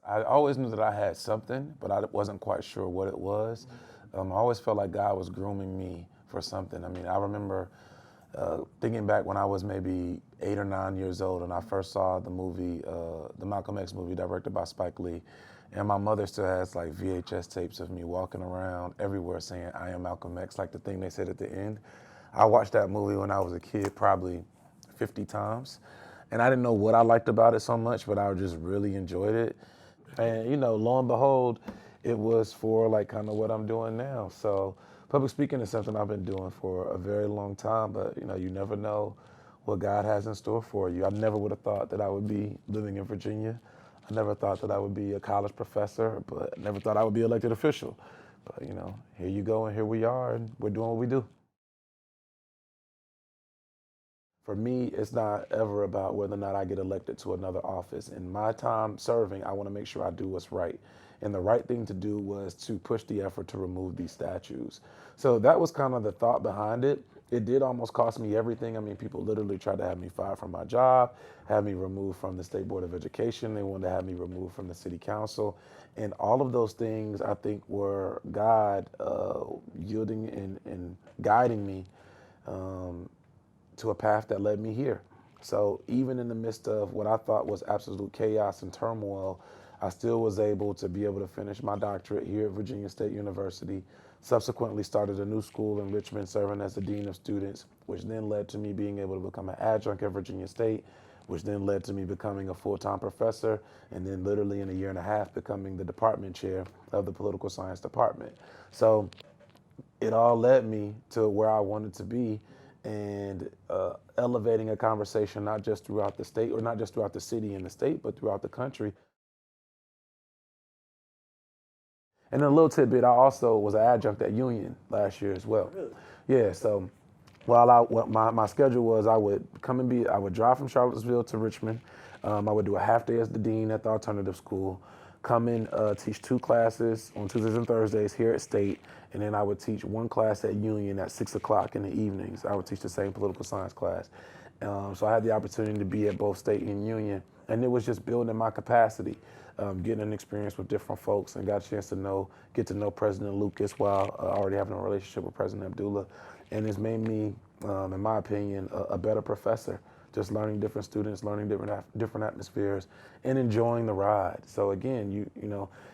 I always knew that I had something, but I wasn't quite sure what it was. I always felt like God was grooming me for something. I mean, I remember thinking back when I was maybe 8 or 9 years old and I first saw the movie, the Malcolm X movie directed by Spike Lee. And my mother still has like VHS tapes of me walking around everywhere saying, "I am Malcolm X," like the thing they said at the end. I watched that movie when I was a kid probably 50 times. And I didn't know what I liked about it so much, but I just really enjoyed it. And, lo and behold, it was for like kind of what I'm doing now. So public speaking is something I've been doing for a very long time, but you never know what God has in store for you. I never would have thought that I would be living in Virginia. I never thought that I would be a college professor, but I never thought I would be elected official. But, here you go and here we are and we're doing what we do. For me, it's not ever about whether or not I get elected to another office. In my time serving, I want to make sure I do what's right. And the right thing to do was to push the effort to remove these statues. So that was kind of the thought behind it. It did almost cost me everything. I mean, people literally tried to have me fired from my job, have me removed from the State Board of Education. They wanted to have me removed from the City Council. And all of those things, I think, were God yielding and guiding me to a path that led me here. So even in the midst of what I thought was absolute chaos and turmoil, I still was able to be able to finish my doctorate here at Virginia State University, subsequently started a new school in Richmond serving as the Dean of Students, which then led to me being able to become an adjunct at Virginia State, which then led to me becoming a full-time professor, and then literally in a year and a half becoming the department chair of the political science department. So it all led me to where I wanted to be and elevating a conversation not just throughout the state or not just throughout the city and the state, but throughout the country. And a little tidbit, I also was an adjunct at Union last year as well. Really? Yeah, so what my schedule was, I would drive from Charlottesville to Richmond. I would do a half day as the dean at the alternative school, come in, teach 2 classes on Tuesdays and Thursdays here at State, and then I would teach 1 class at Union at 6 o'clock in the evenings. I would teach the same political science class. So I had the opportunity to be at both State and Union, and it was just building my capacity, getting an experience with different folks, and got a chance to get to know President Lucas while already having a relationship with President Abdullah, and it's made me, in my opinion, a better professor. Just learning different students, learning different atmospheres, and enjoying the ride. So again,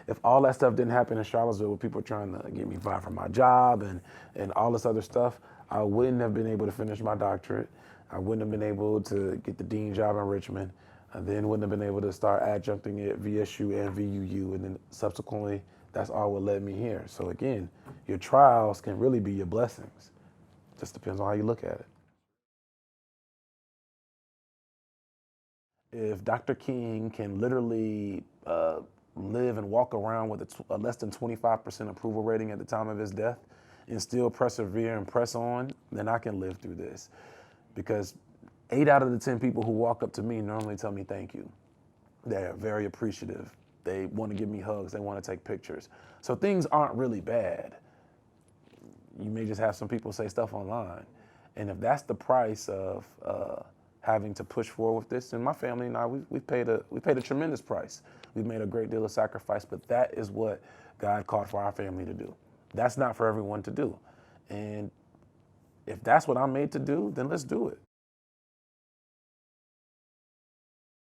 if all that stuff didn't happen in Charlottesville, with people trying to get me fired from my job and all this other stuff, I wouldn't have been able to finish my doctorate. I wouldn't have been able to get the dean job in Richmond. I then wouldn't have been able to start adjuncting at VSU and VUU, and then subsequently, that's all what led me here. So again, your trials can really be your blessings. Just depends on how you look at it. If Dr. King can literally live and walk around with a less than 25% approval rating at the time of his death and still persevere and press on, then I can live through this. Because 8 out of the 10 people who walk up to me normally tell me thank you. They're very appreciative. They want to give me hugs. They want to take pictures. So things aren't really bad. You may just have some people say stuff online. And if that's the price of having to push forward with this, and my family and I, we paid a tremendous price. We've made a great deal of sacrifice, but that is what God called for our family to do. That's not for everyone to do. And if that's what I'm made to do, then let's do it.